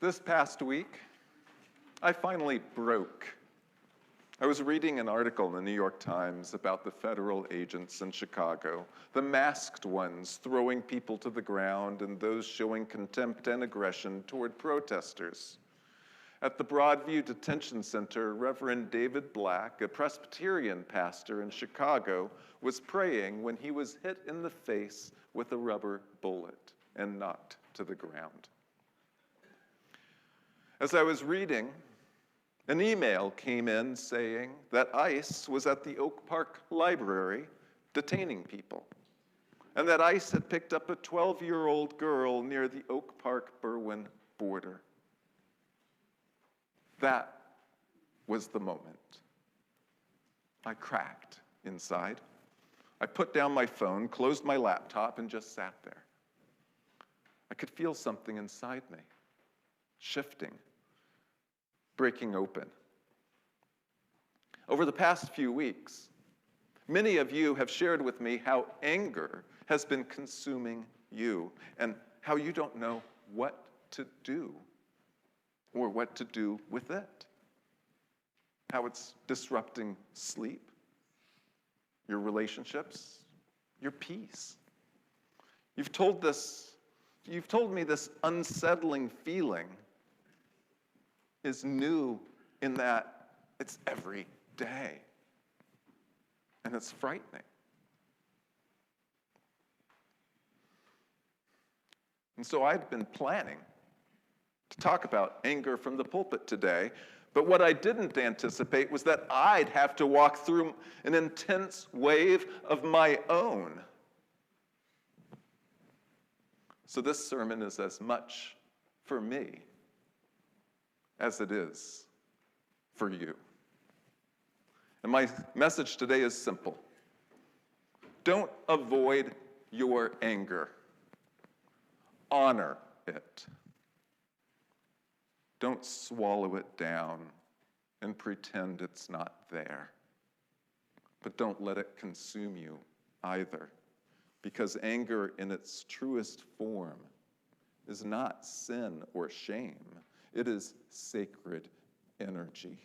This past week, I finally broke. I was reading an article in the New York Times about the federal agents in Chicago, the masked ones throwing people to the ground and those showing contempt and aggression toward protesters. At the Broadview Detention Center, Reverend David Black, a Presbyterian pastor in Chicago, was praying when he was hit in the face with a rubber bullet and knocked to the ground. As I was reading, an email came in saying that ICE was at the Oak Park Library detaining people, and that ICE had picked up a 12-year-old girl near the Oak Park-Berwyn border. That was the moment. I cracked inside. I put down my phone, closed my laptop, and just sat there. I could feel something inside me, shifting, breaking open. Over the past few weeks, many of you have shared with me how anger has been consuming you and how you don't know what to do or what to do with it. How it's disrupting sleep, your relationships, your peace. You've told me this unsettling feeling is new in that it's every day. And it's frightening. And so I'd been planning to talk about anger from the pulpit today, but what I didn't anticipate was that I'd have to walk through an intense wave of my own. So this sermon is as much for me as it is for you. And my message today is simple. Don't avoid your anger. Honor it. Don't swallow it down and pretend it's not there. But don't let it consume you either, because anger in its truest form is not sin or shame. It is sacred energy.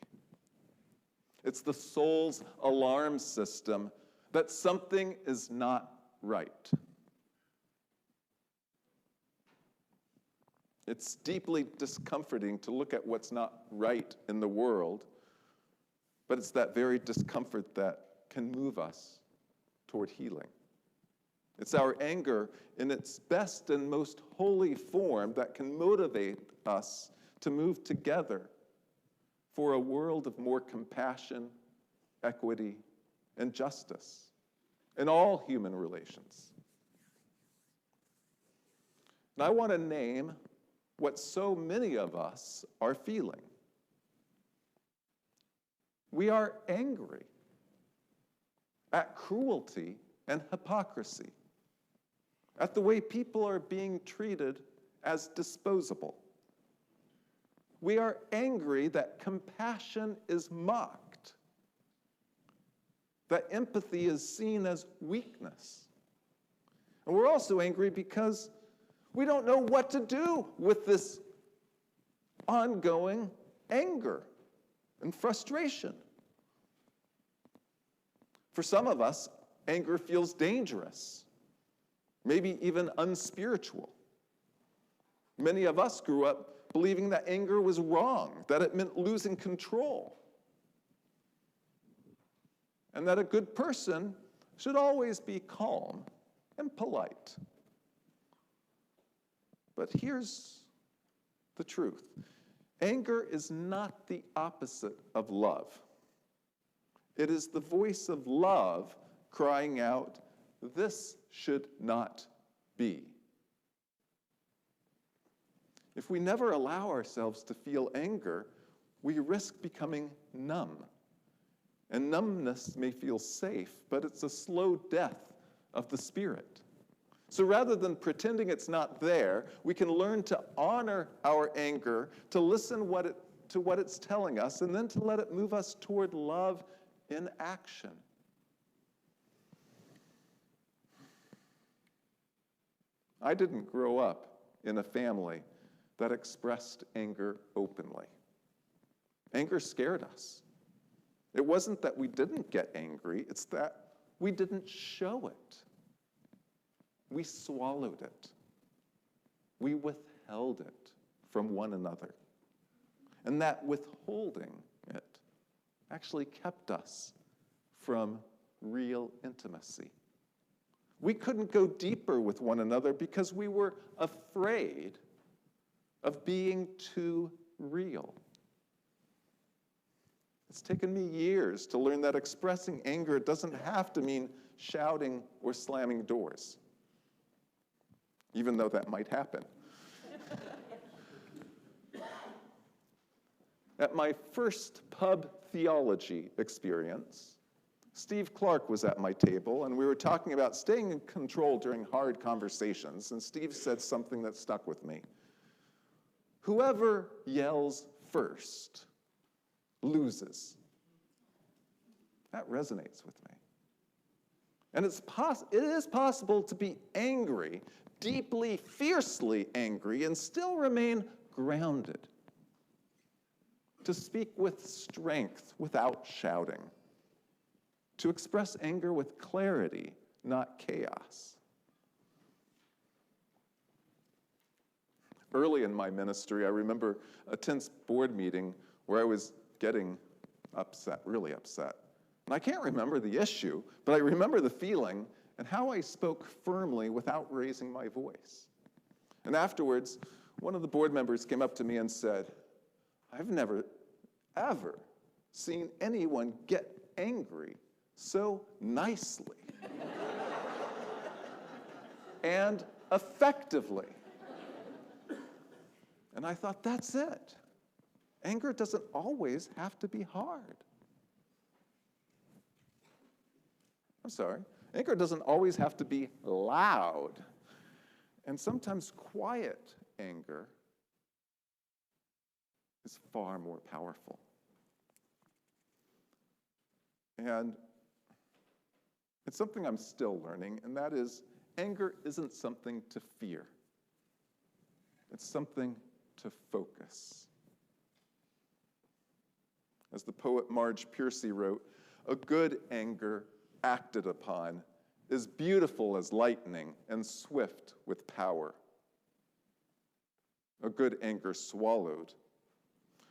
It's the soul's alarm system that something is not right. It's deeply discomforting to look at what's not right in the world, but it's that very discomfort that can move us toward healing. It's our anger in its best and most holy form that can motivate us to move together for a world of more compassion, equity, and justice in all human relations. And I want to name what so many of us are feeling. We are angry at cruelty and hypocrisy, at the way people are being treated as disposable. We are angry that compassion is mocked, that empathy is seen as weakness. And we're also angry because we don't know what to do with this ongoing anger and frustration. For some of us, anger feels dangerous, maybe even unspiritual. Many of us grew up believing that anger was wrong, that it meant losing control, and that a good person should always be calm and polite. But here's the truth. Anger is not the opposite of love. It is the voice of love crying out, "This should not be." If we never allow ourselves to feel anger, we risk becoming numb. And numbness may feel safe, but it's a slow death of the spirit. So rather than pretending it's not there, we can learn to honor our anger, to listen to what it's telling us, and then to let it move us toward love in action. I didn't grow up in a family that expressed anger openly. Anger scared us. It wasn't that we didn't get angry, it's that we didn't show it. We swallowed it. We withheld it from one another. And that withholding it actually kept us from real intimacy. We couldn't go deeper with one another because we were afraid of being too real. It's taken me years to learn that expressing anger doesn't have to mean shouting or slamming doors, even though that might happen. At my first pub theology experience, Steve Clark was at my table, and we were talking about staying in control during hard conversations, and Steve said something that stuck with me. Whoever yells first loses. That resonates with me. And it is possible to be angry, deeply, fiercely angry, and still remain grounded. To speak with strength without shouting. To express anger with clarity, not chaos. Early in my ministry, I remember a tense board meeting where I was getting upset, really upset. And I can't remember the issue, but I remember the feeling and how I spoke firmly without raising my voice. And afterwards, one of the board members came up to me and said, "I've never, ever seen anyone get angry so nicely and effectively." And I thought, that's it. Anger doesn't always have to be hard. I'm sorry. Anger doesn't always have to be loud. And sometimes quiet anger is far more powerful. And it's something I'm still learning, and that is anger isn't something to fear. It's something to focus. As the poet Marge Piercy wrote, "A good anger acted upon is beautiful as lightning and swift with power. A good anger swallowed.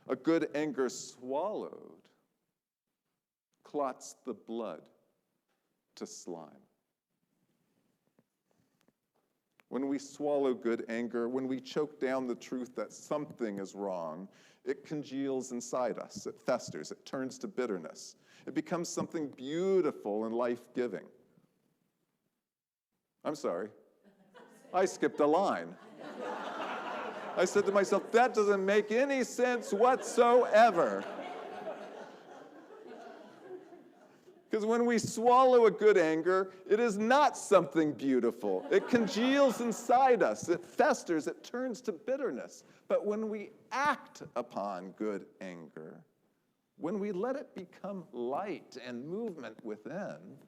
A good anger swallowed clots the blood to slime." When we swallow good anger, when we choke down the truth that something is wrong, it congeals inside us, it festers, it turns to bitterness. It becomes something beautiful and life-giving. I'm sorry, I skipped a line. I said to myself, that doesn't make any sense whatsoever. Because when we swallow a good anger, it is not something beautiful. It congeals inside us, it festers, it turns to bitterness. But when we act upon good anger, when we let it become light and movement within,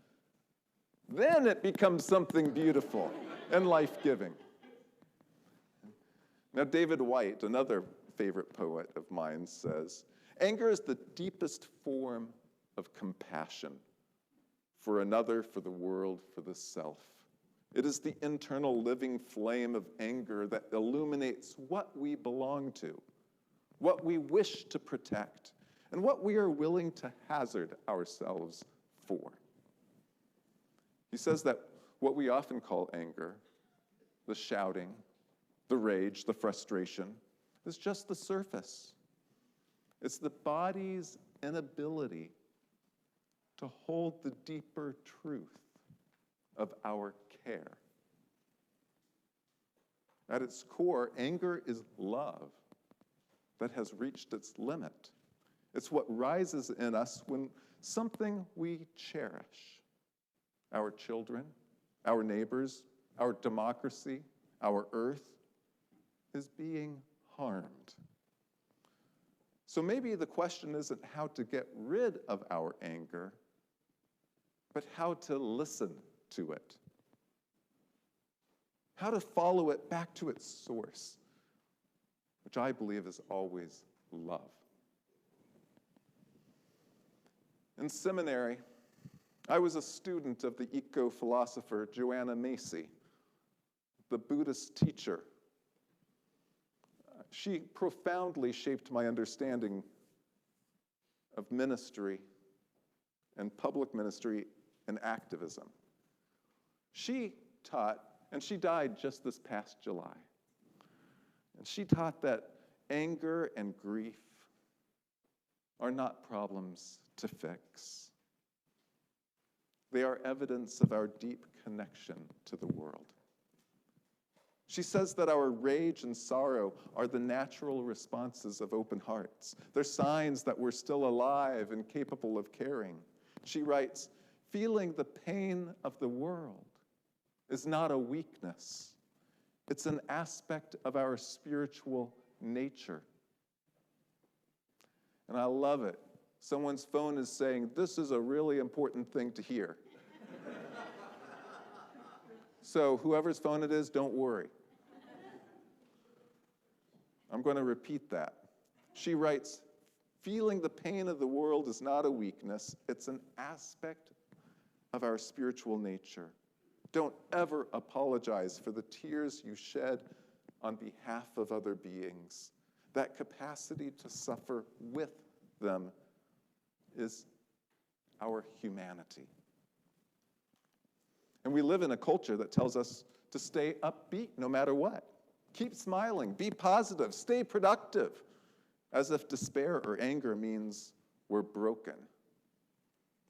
then it becomes something beautiful and life-giving. Now, David White, another favorite poet of mine, says, "Anger is the deepest form of compassion for another, for the world, for the self. It is the internal living flame of anger that illuminates what we belong to, what we wish to protect, and what we are willing to hazard ourselves for." He says that what we often call anger, the shouting, the rage, the frustration, is just the surface. It's the body's inability to hold the deeper truth of our care. At its core, anger is love that has reached its limit. It's what rises in us when something we cherish, our children, our neighbors, our democracy, our earth, is being harmed. So maybe the question isn't how to get rid of our anger, but how to listen to it. How to follow it back to its source. which I believe is always love. In seminary, I was a student of the eco-philosopher Joanna Macy, the Buddhist teacher. She profoundly shaped my understanding of ministry and public ministry and activism. She taught, and she died just this past July, and she taught that anger and grief are not problems to fix. They are evidence of our deep connection to the world. She says that our rage and sorrow are the natural responses of open hearts. They're signs that we're still alive and capable of caring. She writes, feeling the pain of the world is not a weakness. It's an aspect of our spiritual nature. And I love it. Someone's phone is saying, this is a really important thing to hear. So whoever's phone it is, don't worry. I'm going to repeat that. She writes, feeling the pain of the world is not a weakness. It's an aspect of our spiritual nature. Don't ever apologize for the tears you shed on behalf of other beings. That capacity to suffer with them is our humanity. And we live in a culture that tells us to stay upbeat no matter what. Keep smiling, be positive, stay productive, as if despair or anger means we're broken.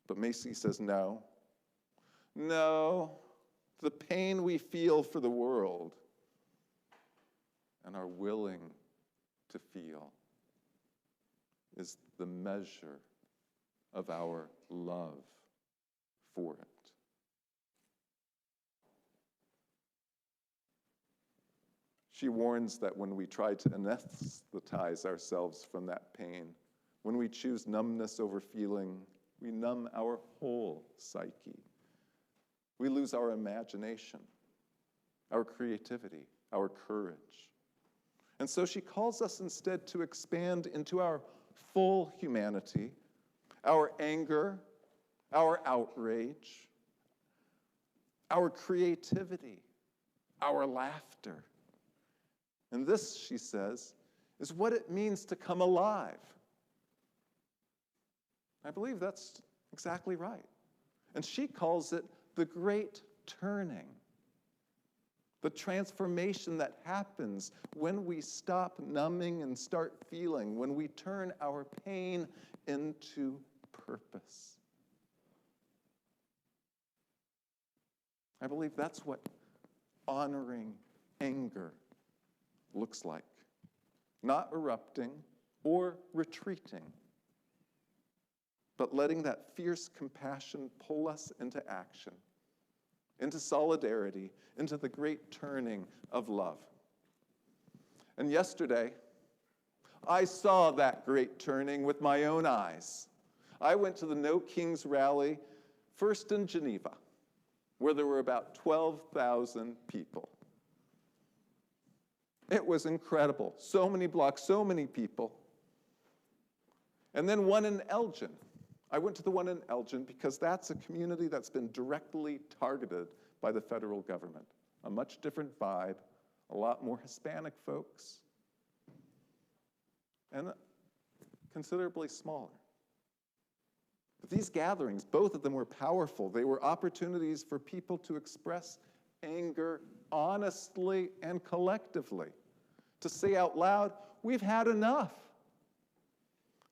But Macy says no. No, the pain we feel for the world and are willing to feel is the measure of our love for it. She warns that when we try to anesthetize ourselves from that pain, when we choose numbness over feeling, we numb our whole psyche. We lose our imagination, our creativity, our courage. And so she calls us instead to expand into our full humanity, our anger, our outrage, our creativity, our laughter. And this, she says, is what it means to come alive. I believe that's exactly right. And she calls it the great turning, the transformation that happens when we stop numbing and start feeling, when we turn our pain into purpose. I believe that's what honoring anger looks like. Not erupting or retreating, but letting that fierce compassion pull us into action, into solidarity, into the great turning of love. And yesterday, I saw that great turning with my own eyes. I went to the No Kings rally, first in Geneva, where there were about 12,000 people. It was incredible. So many blocks, so many people. And then one in Elgin. I went to the one in Elgin because that's a community that's been directly targeted by the federal government. A much different vibe, a lot more Hispanic folks, and considerably smaller. But these gatherings, both of them were powerful. They were opportunities for people to express anger honestly and collectively, to say out loud, we've had enough.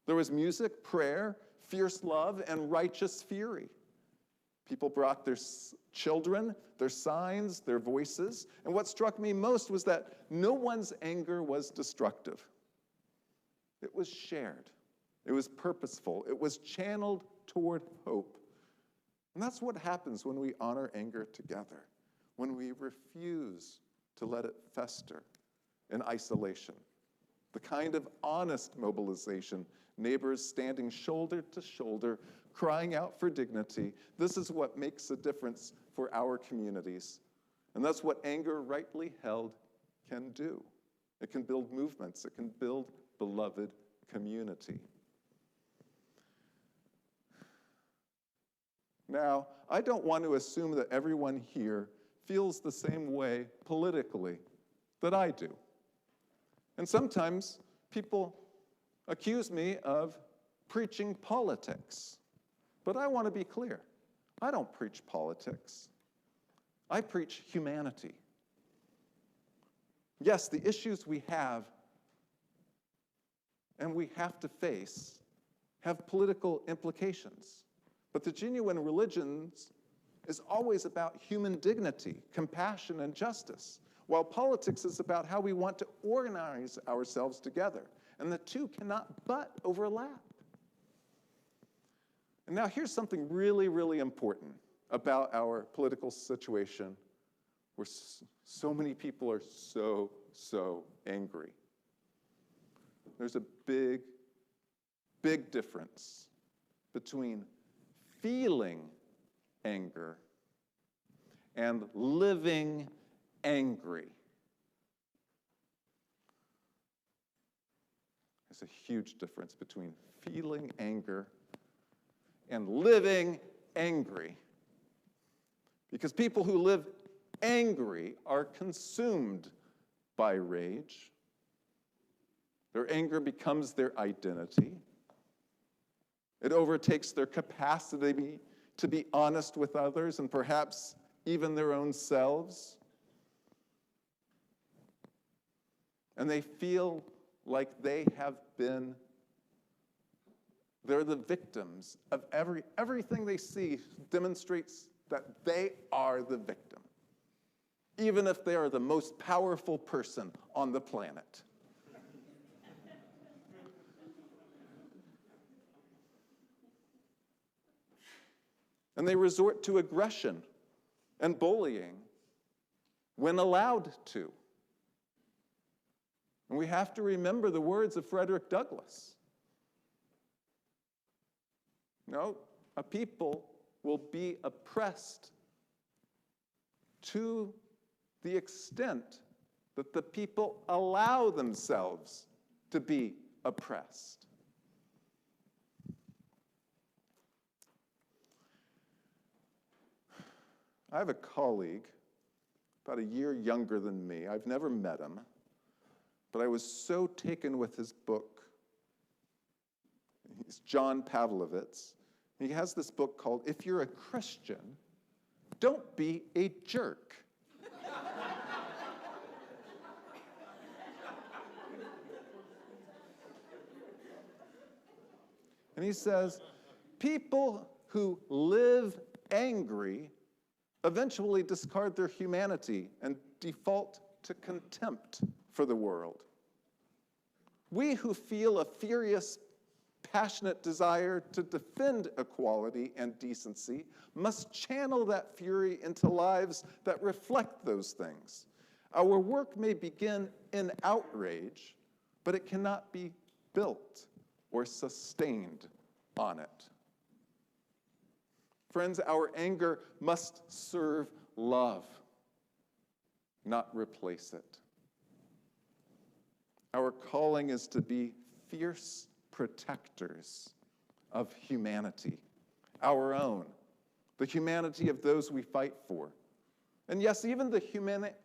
There was music, prayer, fierce love, and righteous fury. People brought their children, their signs, their voices, and what struck me most was that no one's anger was destructive. It was shared. It was purposeful. It was channeled toward hope. And that's what happens when we honor anger together, when we refuse to let it fester in isolation. The kind of honest mobilization, neighbors standing shoulder to shoulder, crying out for dignity. This is what makes a difference for our communities. And that's what anger rightly held can do. It can build movements. It can build beloved community. Now, I don't want to assume that everyone here feels the same way politically that I do. And sometimes people accuse me of preaching politics. But I want to be clear. I don't preach politics. I preach humanity. Yes, the issues we have and we have to face have political implications. But the genuine religions is always about human dignity, compassion, and justice, while politics is about how we want to organize ourselves together. And the two cannot but overlap. And now here's something really, really important about our political situation where so many people are so angry. There's a big, big difference between feeling anger and living angry. There's a huge difference between feeling anger and living angry. Because people who live angry are consumed by rage. Their anger becomes their identity. It overtakes their capacity to be honest with others and perhaps even their own selves. And they feel like they're the victims of everything they see demonstrates that they are the victim, even if they are the most powerful person on the planet. And they resort to aggression and bullying when allowed to. And we have to remember the words of Frederick Douglass. No, a people will be oppressed to the extent that the people allow themselves to be oppressed. I have a colleague, about a year younger than me. I've never met him, but I was so taken with his book. He's John Pavlovitz. He has this book called If You're a Christian, Don't Be a Jerk. And he says, people who live angry eventually discard their humanity and default to contempt for the world. We who feel a furious, passionate desire to defend equality and decency must channel that fury into lives that reflect those things. Our work may begin in outrage, but it cannot be built or sustained on it. Friends, our anger must serve love, not replace it. Our calling is to be fierce protectors of humanity, our own, the humanity of those we fight for, and yes, even the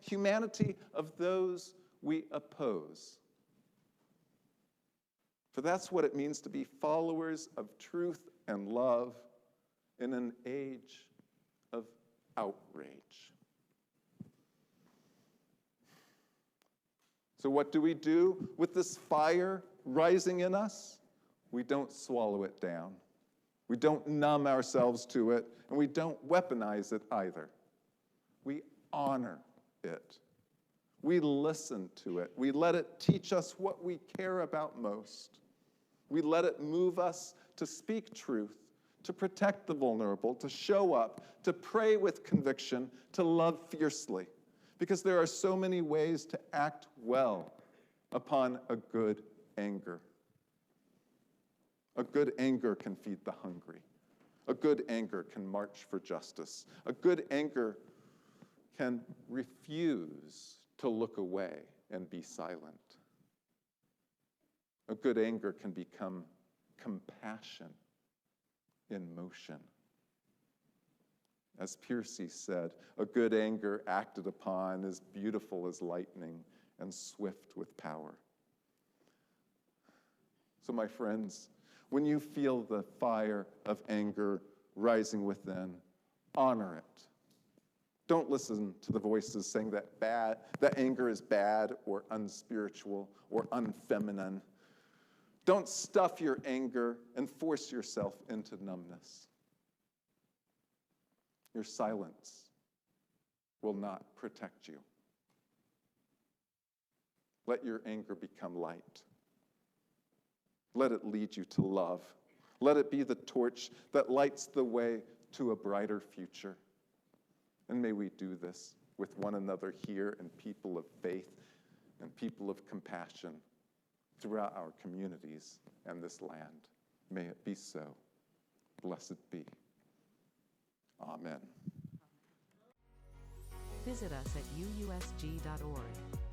humanity of those we oppose. For that's what it means to be followers of truth and love in an age of outrage. So what do we do with this fire rising in us? We don't swallow it down. We don't numb ourselves to it, and we don't weaponize it either. We honor it. We listen to it. We let it teach us what we care about most. We let it move us to speak truth, to protect the vulnerable, to show up, to pray with conviction, to love fiercely. Because there are so many ways to act well upon a good anger. A good anger can feed the hungry. A good anger can march for justice. A good anger can refuse to look away and be silent. A good anger can become compassion in motion. As Piercy said, a good anger acted upon is beautiful as lightning and swift with power. So my friends, when you feel the fire of anger rising within, honor it. Don't listen to the voices saying that anger is bad or unspiritual or unfeminine. Don't stuff your anger and force yourself into numbness. Your silence will not protect you. Let your anger become light. Let it lead you to love. Let it be the torch that lights the way to a brighter future. And may we do this with one another here and people of faith and people of compassion throughout our communities and this land. May it be so. Blessed be. Amen. Visit us at uusg.org.